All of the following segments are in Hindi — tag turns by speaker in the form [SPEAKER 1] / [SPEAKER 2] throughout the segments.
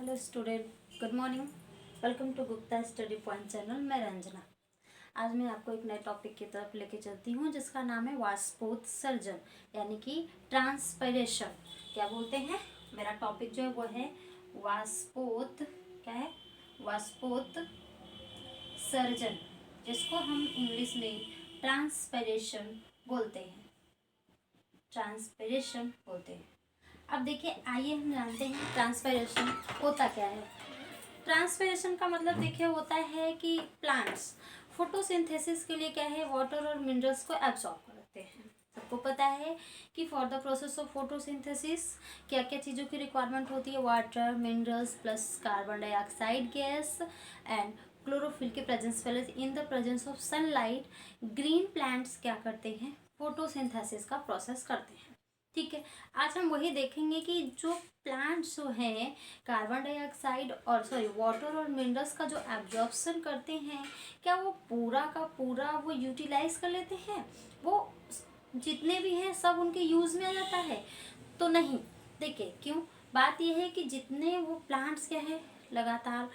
[SPEAKER 1] Hello student, good morning. Welcome to Gupta study point channel. मैं रंजना। आज मैं आपको एक नए टॉपिक की तरफ लेके चलती हूँ जिसका नाम है वाष्पोत्सर्जन यानी कि ट्रांसपायरेशन। क्या बोलते हैं? मेरा टॉपिक जो है वो है क्या है? वाष्पोत्सर्जन, जिसको हम इंग्लिश में ट्रांसपायरेशन बोलते हैं। अब देखिए, आइए हम जानते हैं ट्रांसपायरेशन होता क्या है। ट्रांसपायरेशन का मतलब देखिए होता है कि प्लांट्स फोटोसिंथेसिस के लिए क्या है, वाटर और मिनरल्स को एब्सॉर्ब करते हैं। सबको पता है कि for the process of photosynthesis क्या क्या चीज़ों की रिक्वायरमेंट होती है। Water, minerals plus carbon dioxide gas and chlorophyll के प्रेजेंस वाले इन the presence of sunlight green plants क्या करते हैं, फोटोसिंथेसिस का प्रोसेस करते हैं। ठीक है, आज हम वही देखेंगे कि जो प्लांट्स जो हैं कार्बन डाइऑक्साइड और वाटर और मिनरल्स का जो एब्जॉर्प्शन करते हैं, क्या वो पूरा का पूरा वो यूटिलाइज कर लेते हैं, वो जितने भी हैं सब उनके यूज़ में आ जाता है? तो नहीं। देखिए क्यों, बात यह है कि जितने वो प्लांट्स क्या है लगातार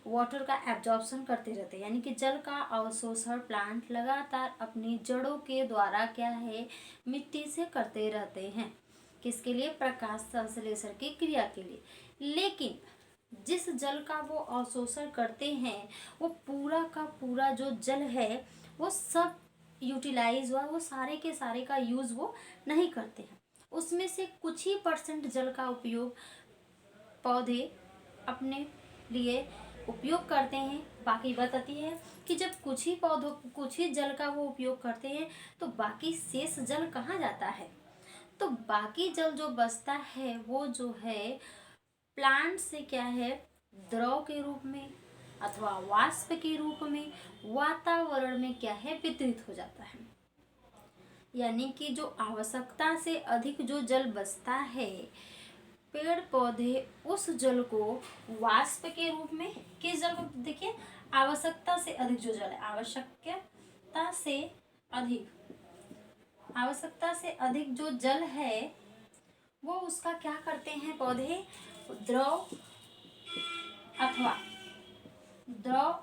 [SPEAKER 1] वाटर का एब्जॉर्प्शन करते रहते हैं, यानी कि जल का अवशोषण प्लांट लगातार अपनी जड़ों के द्वारा क्या है मिट्टी से करते रहते हैं। किसके लिए? प्रकाश संश्लेषण की क्रिया के लिए। लेकिन जिस जल का वो अवशोषण करते हैं वो पूरा का पूरा जो जल है वो सब यूटिलाइज हुआ, वो सारे के सारे का यूज़ वो नहीं करते हैं। उसमें से कुछ ही परसेंट जल का उपयोग पौधे अपने लिए उपयोग करते हैं। बाकी बात आती है कि जब कुछ ही जल का वो उपयोग करते हैं तो बाकी शेष जल कहाँ जाता है? तो बाकी जल जो बचता है वो जो है प्लांट से क्या है द्रव के रूप में अथवा वाष्प के रूप में वातावरण में क्या है वितरित हो जाता है। यानी कि जो आवश्यकता से अधिक जो जल बचता है, पेड़ पौधे उस जल को वाष्प के रूप में, किस जल को? देखिए, आवश्यकता से अधिक जो जल है, आवश्यकता से अधिक जो जल है वो उसका क्या करते हैं पौधे? द्रव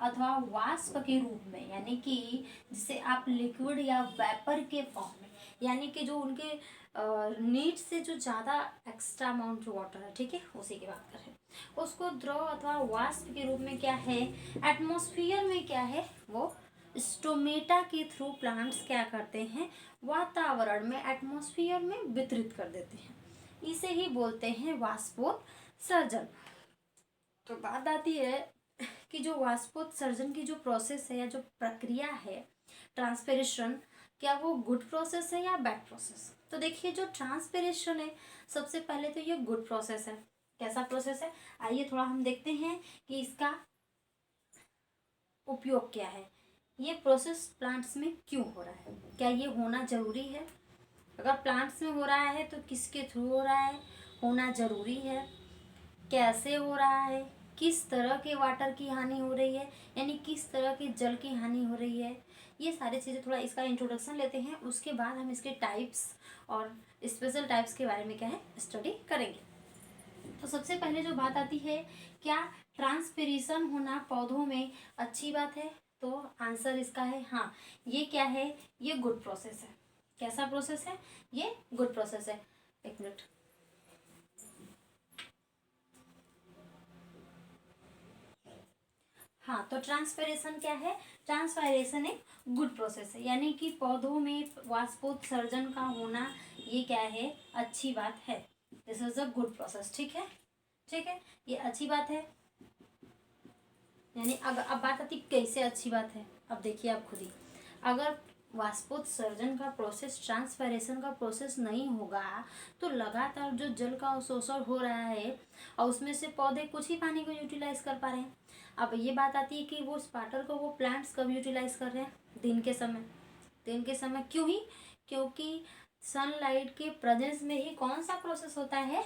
[SPEAKER 1] अथवा वाष्प के रूप में, यानी कि जिसे आप लिक्विड या वेपर के फॉर्म में, यानी कि जो उनके नीड से जो ज़्यादा एक्स्ट्रा अमाउंट वाटर है, ठीक है, उसी की बात कर रहे हैं, उसको द्रव अथवा वाष्प के रूप में क्या है एटमॉस्फेयर में क्या है वो स्टोमेटा के थ्रू प्लांट्स क्या करते हैं वातावरण में, एटमॉस्फेयर में वितरित कर देते हैं। इसे ही बोलते हैं वाष्पोत्सर्जन। तो बात आती है कि जो वाष्पोत्सर्जन की जो प्रोसेस है या जो प्रक्रिया है ट्रांसपिरेशन, क्या वो गुड प्रोसेस है या बैड प्रोसेस? तो देखिए, जो ट्रांसपिरेशन है सबसे पहले तो ये गुड प्रोसेस है। कैसा प्रोसेस है? आइए थोड़ा हम देखते हैं कि इसका उपयोग क्या है। ये प्रोसेस प्लांट्स में क्यों हो रहा है, क्या ये होना जरूरी है? अगर प्लांट्स में हो रहा है तो किसके थ्रू हो रहा है, होना जरूरी है, कैसे हो रहा है, किस तरह के वाटर की हानि हो रही है, यानी किस तरह के जल की हानि हो रही है, ये सारी चीज़ें थोड़ा इसका इंट्रोडक्शन लेते हैं। उसके बाद हम इसके टाइप्स और स्पेशल टाइप्स के बारे में क्या है स्टडी करेंगे। तो सबसे पहले जो बात आती है, क्या ट्रांसपिरेशन होना पौधों में अच्छी बात है? तो आंसर इसका है हाँ। ये क्या है? ये गुड प्रोसेस है। कैसा प्रोसेस है? ये गुड प्रोसेस है। एक मिनट। हाँ, तो ट्रांसपायरेशन क्या है? ट्रांसपायरेशन एक गुड प्रोसेस है, यानी कि पौधों में वाष्पोत्सर्जन का होना ये क्या है? अच्छी बात है। This is a good process. ठीक है, ठीक है, ये अच्छी बात है। यानी अगर अब बात आती कैसे अच्छी बात है, अब देखिए आप खुद ही, अगर वाष्पोत्सर्जन का प्रोसेस, ट्रांसपायरेशन का प्रोसेस नहीं होगा तो लगातार जो जल का अवशोषण हो रहा है और उसमें से पौधे कुछ ही पानी को यूटिलाइज कर पा रहे हैं। अब ये बात आती है कि वो वाटर को वो प्लांट्स कब यूटिलाइज कर रहे हैं? दिन के समय। दिन के समय क्यों ही? क्योंकि सनलाइट के प्रेजेंस में ही कौन सा प्रोसेस होता है?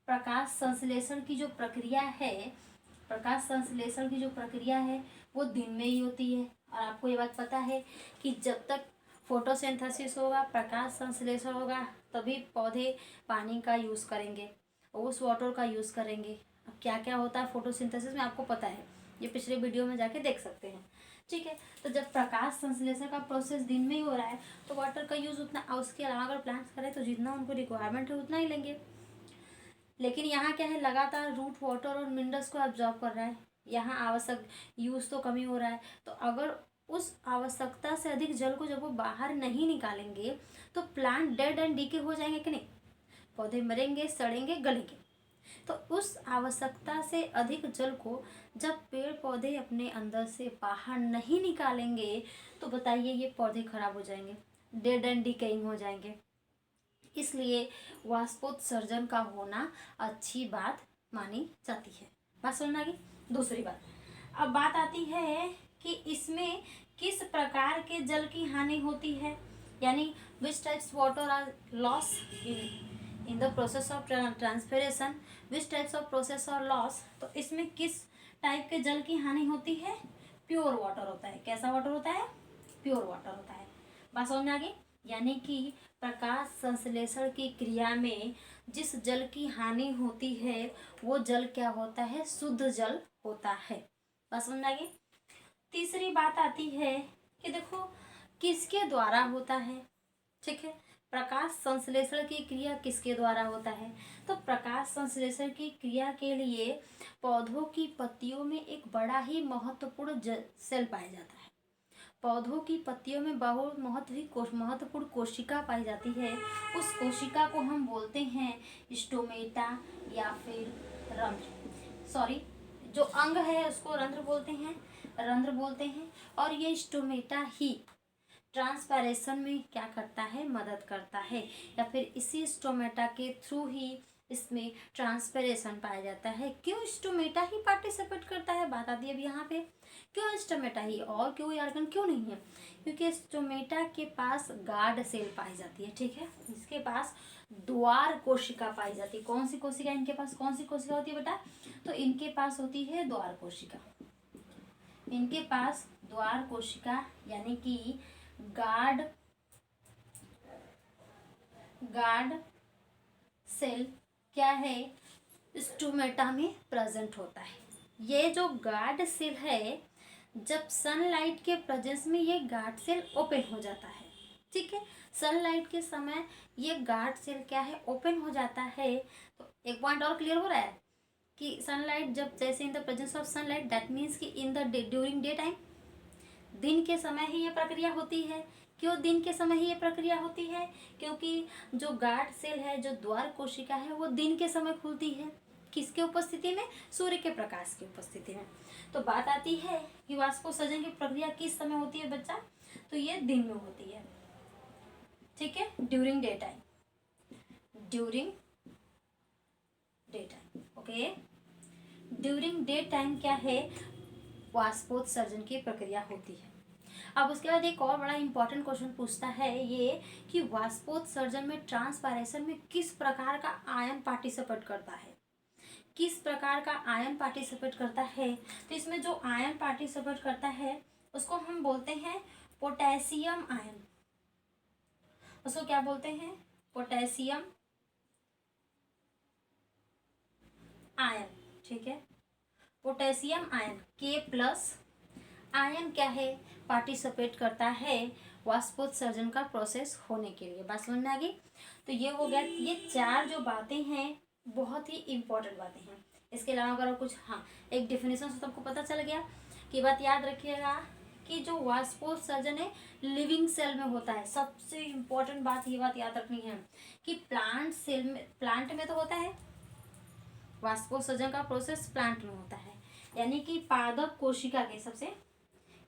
[SPEAKER 1] प्रकाश संश्लेषण की जो प्रक्रिया है, प्रकाश संश्लेषण की जो प्रक्रिया है वो दिन में ही होती है। और आपको ये बात पता है कि जब तक फोटोसिंथेसिस होगा, प्रकाश संश्लेषण होगा, तभी पौधे पानी का यूज़ करेंगे और उस वाटर का यूज़ करेंगे। अब क्या क्या होता है फोटोसिंथेसिस में आपको पता है, ये पिछले वीडियो में जाके देख सकते हैं। ठीक है, तो जब प्रकाश संश्लेषण का प्रोसेस दिन में ही हो रहा है तो वाटर का यूज उतना, उसके अलावा अगर प्लांट्स करें तो जितना उनको रिक्वायरमेंट है उतना ही लेंगे। लेकिन यहाँ क्या है, लगातार रूट वाटर और मिनरल्स को एब्जॉर्ब कर रहा है, यहाँ आवश्यक यूज तो कमी हो रहा है। तो अगर उस आवश्यकता से अधिक जल को जब वो बाहर नहीं निकालेंगे तो प्लांट डेड एंड डीके हो जाएंगे कि नहीं, पौधे मरेंगे, सड़ेंगे, गलेंगे। तो उस आवश्यकता से अधिक जल को जब पेड़ पौधे अपने अंदर से बाहर नहीं निकालेंगे तो बताइए ये पौधे खराब हो जाएंगे, डेड एंड डिकेइंग हो जाएंगे। इसलिए वाष्पोत्सर्जन का होना अच्छी बात मानी जाती है। बात समझ आ गई। दूसरी बात, अब बात आती है कि इसमें किस प्रकार के जल की हानि होती है, यानी which types water are loss in the process of transpiration, which types of process are loss. तो इसमें किस टाइप के जल की हानि होती है, प्योर वाटर होता है। कैसा वाटर होता है, प्योर वाटर होता है। बात समझ में आ गई। यानी कि प्रकाश संश्लेषण की क्रिया में जिस जल की हानि होती है वो जल क्या होता है, शुद्ध जल होता है। बात समझ में आ गई। तीसरी बात आती है कि देखो किसके द्वारा होता है। ठीक है, प्रकाश संश्लेषण की क्रिया किसके द्वारा होता है, तो प्रकाश संश्लेषण की क्रिया के लिए पौधों की पत्तियों में एक बड़ा ही महत्वपूर्ण सेल पाया जाता है। पौधों की पत्तियों में बहुत महत्वपूर्ण कोशिका पाई जाती है। उस कोशिका को हम बोलते हैं स्टोमेटा या फिर रंध्र। सॉरी, जो अंग है उसको रंध्र बोलते हैं, रंध्र बोलते हैं। और ये स्टोमेटा ही ट्रांसपायरेशन में क्या करता है, मदद करता है, या फिर इसी स्टोमेटा के थ्रू ही इसमें ट्रांसपिरेशन पाया जाता है। क्यों स्टोमेटा ही पार्टिसिपेट करता है, बात आती है अब यहाँ पे, क्यों स्टोमेटा ही, और कोई ऑर्गन क्यों नहीं है, क्योंकि स्टोमेटा के पास गार्ड सेल पाई जाती है। ठीक है, इसके पास द्वार कोशिका पाई जाती है। कौन सी कोशिका इनके पास, कौन सी कोशिका होती है बेटा, तो इनके पास होती है द्वार कोशिका। इनके पास द्वार कोशिका यानी कि गार्ड सेल क्या है, स्टोमेटा में प्रेजेंट होता है। ये जो गार्ड सेल है, जब सनलाइट के प्रेजेंस में ये गार्ड सेल ओपन हो जाता है। ठीक है, सनलाइट के समय ये गार्ड सेल क्या है, ओपन हो जाता है। तो एक पॉइंट और क्लियर हो रहा है कि सनलाइट जब, जैसे in the presence of sunlight, that means कि in the during day time, दिन के समय ही ये प्रक्रिया होती है। क्यों दिन के समय ही ये प्रक्रिया होती है, क्योंकि जो गार्ड सेल है, जो द्वार कोशिका है, वो दिन के समय खुलती है। किसके उपस्थिति में, सूर्य के प्रकाश की उपस्थिति में। तो बात आती है कि वाष्पोत्सर्जन की प्रक्रिया किस समय होती है बच्चा, तो ये दिन में होती है। ठीक है, during day time, during day time. Okay, during day time क्या है, वाष्पोत्सर्जन की प्रक्रिया होती है। अब उसके बाद एक और बड़ा इंपॉर्टेंट क्वेश्चन पूछता है ये कि वाष्पोत्सर्जन में, ट्रांसपायरेशन में किस प्रकार का आयन पार्टिसिपेट करता है, किस प्रकार का आयन पार्टिसिपेट करता है। तो इसमें जो आयन पार्टिसिपेट करता है उसको हम बोलते हैं पोटेशियम आयन। उसको क्या बोलते हैं, पोटेशियम आयन। ठीक है, पोटेशियम आयन K+ आयन क्या है, पार्टिसिपेट करता है वाष्पोत्सर्जन का प्रोसेस होने के लिए। बात समझ में आ गई। तो ये हो गया, ये चार जो बातें हैं बहुत ही इंपॉर्टेंट बातें हैं। इसके अलावा अगर कुछ, हाँ, एक डेफिनेशन से सबको पता चल गया कि बात याद रखिएगा कि जो वाष्पोत्सर्जन है लिविंग सेल में होता है। सबसे इम्पोर्टेंट बात, ये बात याद रखनी है कि प्लांट सेल में, प्लांट में तो होता है वाष्पोत्सर्जन का प्रोसेस, प्लांट में होता है, यानी कि पादप कोशिका के सबसे,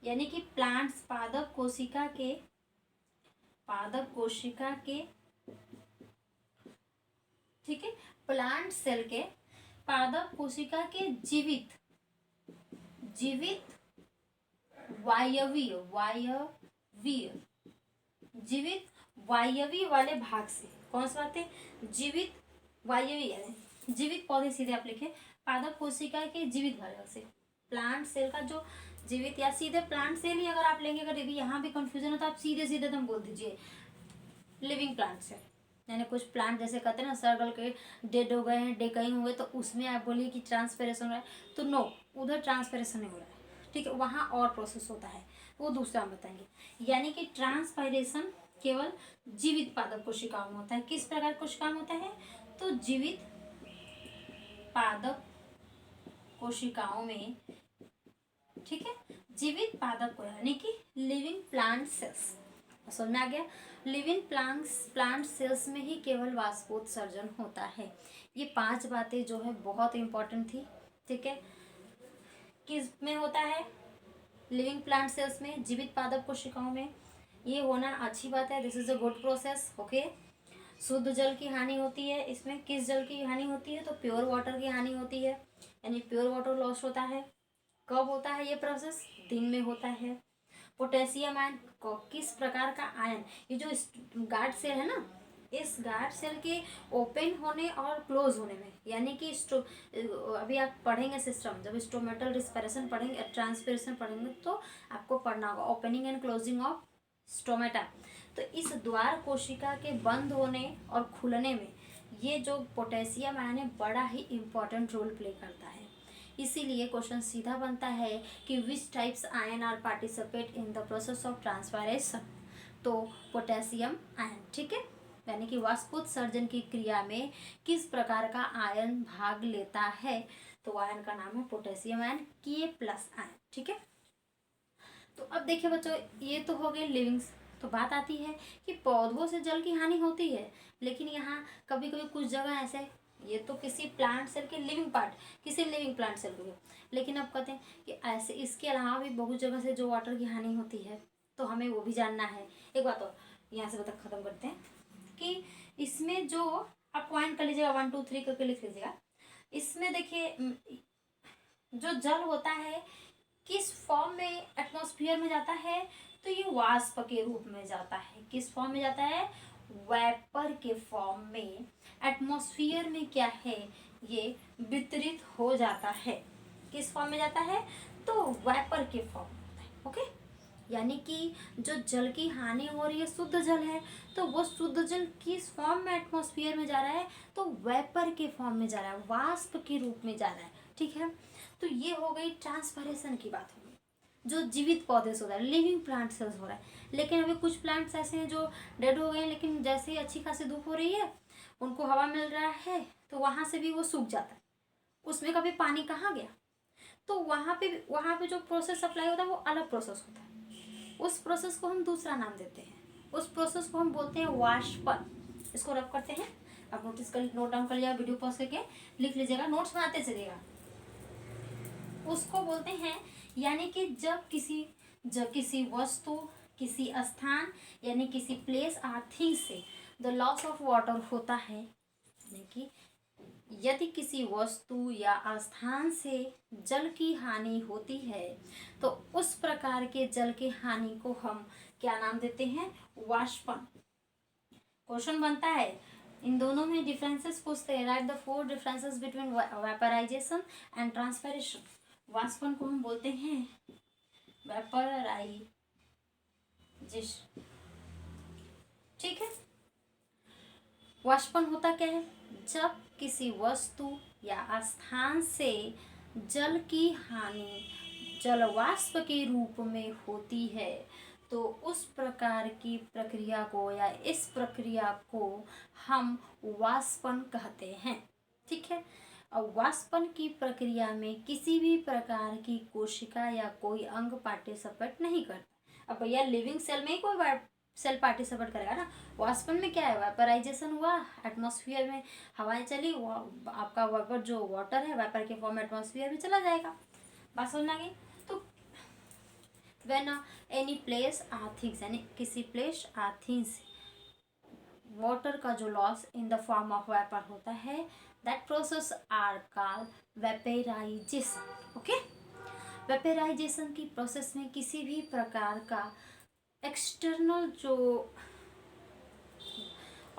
[SPEAKER 1] यानी कि प्लांट्स पादप कोशिका के, ठीक है, प्लांट सेल के पादप कोशिका के जीवित वायवीय वाले भाग से, कौन सा बात है, जीवित वायवीय, यानी जीवित पौधे, सीधे आप लिखे पादप कोशिका के जीवित भाग से, प्लांट सेल का जो जीवित, या सीधे प्लांट सेल ही अगर आप लेंगे, अगर यहाँ भी कंफ्यूजन हो तो आप सीधे तुम बोल दीजिए लिविंग प्लांट सेल। यानी कुछ प्लांट जैसे कहते हैं ना सर्कल के डेड हो गए हैं, डेकइंग हुए, तो उसमें आप बोलिए कि ट्रांसपेरेशन हो रहा है, तो नो, उधर ट्रांसपेरेशन नहीं हो रहा है, ठीक है, वहाँ और प्रोसेस होता है, वो दूसरा हम बताएंगे। यानी कि ट्रांसपायरेशन केवल जीवित पादप कोशिकाओं में होता है। किस प्रकार कोशिकाओं में होता है? तो जीवित पादप कोशिकाओं में, ठीक है, जीवित पादप को यानी कि लिविंग प्लांट सेल्स, समझ में आ गया? लिविंग प्लांट सेल्स में ही केवल वाष्पोत्सर्जन होता है। ये 5 बातें जो है बहुत इंपॉर्टेंट थी, ठीक है। किस में होता है? लिविंग प्लांट सेल्स में, जीवित पादप कोशिकाओं में। ये होना अच्छी बात है, this is a good process, okay. शुद्ध जल की हानि होती है इसमें। किस जल की हानि होती है? तो प्योर वाटर की हानि होती है, यानी प्योर वाटर लॉस होता है। कब होता है ये प्रोसेस? दिन में होता है। पोटेशियम आयन, किस प्रकार का आयन? ये जो गार्ड सेल है ना, इस गार्ड सेल के ओपन होने और क्लोज होने में, यानी कि अभी आप पढ़ेंगे सिस्टम, जब स्टोमेटल रिस्पिरेशन पढ़ेंगे, ट्रांसपिरेशन पढ़ेंगे, तो आपको पढ़ना होगा opening and closing of stomata. तो इस द्वार कोशिका के बंद होने और खुलने में ये जो पोटेशियम आयन है बड़ा ही इंपॉर्टेंट रोल प्ले करता है। इसीलिए क्वेश्चन सीधा बनता है कि which types ion are participate in the process of transpiration? तो पोटेशियम आयन, ठीक है, यानी कि वाष्पोत्सर्जन की क्रिया में किस प्रकार का आयन भाग लेता है? तो आयन का नाम है पोटेशियम आयन, Ka+ आयन, ठीक है। तो अब देखिए बच्चों, ये तो हो गए लिविंग्स। तो बात आती है कि पौधों से जल की हानि होती है, लेकिन यहाँ कभी कभी कुछ जगह ऐसे, ये तो किसी प्लांट सेल के लिविंग पार्ट, किसी लिविंग प्लांट सेल के, लेकिन अब कहते हैं कि ऐसे इसके अलावा भी बहुत जगह से जो वाटर की हानि होती है, तो हमें वो भी जानना है। एक बात और यहाँ से बता खत्म करते हैं कि इसमें जो आप पॉइंट कर लीजिएगा, 1 2 3 करके लिख लीजिएगा। इसमें देखिए जो जल होता है किस फॉर्म में एटमॉस्फेयर में जाता है? तो ये वाष्प के रूप में जाता है। किस फॉर्म में जाता है? वेपर के फॉर्म में एटमॉस्फेयर में क्या है, ये वितरित हो जाता है। किस फॉर्म में जाता है? तो वेपर के फॉर्म में होता है, ओके। यानी कि जो जल की हानि हो रही है शुद्ध जल है, तो वो शुद्ध जल किस फॉर्म में एटमॉस्फेयर में जा रहा है? तो वेपर के फॉर्म में जा रहा है, वाष्प के रूप में जा रहा है, ठीक है। तो ये हो गई ट्रांसपायरेशन की बात, हो गई जो जीवित पौधे से हो रहा है, लिविंग प्लांट से हो रहा है। लेकिन अभी कुछ प्लांट्स ऐसे हैं जो डेड हो गए हैं, लेकिन जैसे ही अच्छी खासी धूप हो रही है, उनको हवा मिल रहा है, तो वहां से भी वो सूख जाता है। उसमें कभी पानी कहाँ गया? तो वहां पे जो प्रोसेस अप्लाई होता है वो अलग प्रोसेस होता है। उस प्रोसेस को हम दूसरा नाम देते हैं, उस प्रोसेस को हम बोलते हैं वाष्पन। इसको रब करते हैं, आप नोट डाउन कर लिया, वीडियो पॉज करके लिख लीजिएगा, नोट्स बनाते चलिएगा। उसको बोलते हैं, यानी कि जब किसी वस्तु, किसी स्थान, यानी किसी प्लेस आर थिंग से द लॉस ऑफ वाटर होता है, यानी कि यदि किसी वस्तु या स्थान से जल की हानि होती है, तो उस प्रकार के जल की हानि को हम क्या नाम देते हैं? वाष्पन। क्वेश्चन बनता है, इन दोनों में डिफरेंसेस पूछते हैं, write the 4 differences between vaporization and transpiration. वाष्पन को हम बोलते हैं वेपराइजेशन, ठीक है। वाष्पन होता क्या है? जब किसी वस्तु या स्थान से जल की हानि जलवाष्प के रूप में होती है, तो उस प्रकार की प्रक्रिया को या इस प्रक्रिया को हम वाष्पन कहते हैं, ठीक है। और वाष्पन की प्रक्रिया में किसी भी प्रकार की कोशिका या कोई अंग पार्टिसिपेट नहीं करता। अब भैया लिविंग सेल में ही कोई सेल पार्टिसिपेट करेगा ना। वाष्पन में क्या है? वेपराइजेशन हुआ, एटमॉस्फेयर में हवाएं चली, वो आपका वेपर जो वाटर है वेपर के फॉर्म में एटमॉस्फेयर में चला जाएगा। बात समझ आ गई? तो when any place or things, यानी किसी प्लेस आर थिंग्स वाटर का जो loss in the form of vapour होता है, that process are called vaporization, okay. Vaporization की प्रोसेस में किसी भी प्रकार का एक्सटर्नल जो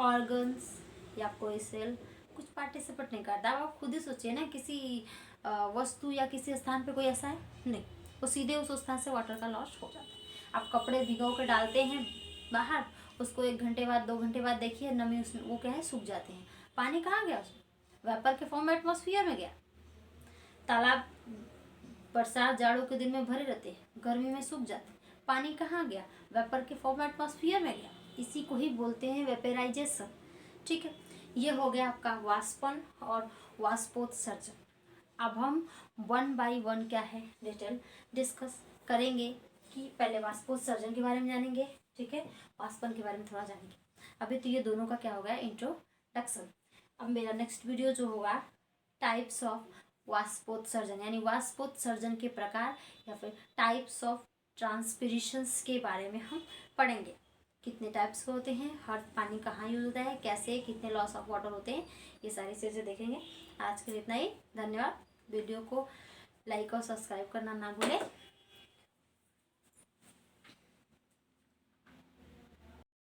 [SPEAKER 1] ऑर्गन्स या कोई सेल कुछ पार्टिसिपेट नहीं करता। आप खुद ही सोचिए ना, किसी वस्तु या किसी स्थान पे कोई ऐसा है नहीं, वो सीधे उस स्थान से वाटर का लॉस हो जाता है। आप कपड़े भिगो के डालते हैं बाहर, उसको 1 घंटे बाद 2 घंटे बाद देखिए नमी उसमें वो क्या है सूख जाते हैं। पानी कहाँ गया उसमें, वेपर के फॉर्म में एटमॉस्फेयर में गया। तालाब बरसात जाड़ों के दिन में भरे रहते हैं, गर्मी में सूख जाते हैं, पानी कहाँ गया, वेपर के फॉर्म में एटमॉस्फेयर में गया। इसी को ही बोलते हैं वेपराइजेशन। ठीक है, ये हो गया आपका वाष्पन और वाष्पोत्सर्जन। अब हम 1 बाई 1 क्या है डिटेल डिस्कस करेंगे कि पहले वाष्पोत्सर्जन के बारे में जानेंगे, ठीक है, वाष्पन के बारे में थोड़ा जानेंगे। अभी तो ये दोनों का क्या हो गया इंट्रोडक्शन। अब मेरा नेक्स्ट वीडियो जो होगा टाइप्स ऑफ वाष्पोत्सर्जन यानी वाष्पोत्सर्जन के प्रकार या फिर टाइप्स ऑफ ट्रांसपिरेशंस के बारे में हम पढ़ेंगे। कितने टाइप्स के होते हैं, हर पानी कहाँ यूज होता है, कैसे, कितने लॉस ऑफ वाटर होते हैं, ये सारी चीज़ें देखेंगे। आज के लिए इतना ही, धन्यवाद। वीडियो को लाइक और सब्सक्राइब करना ना भूलें।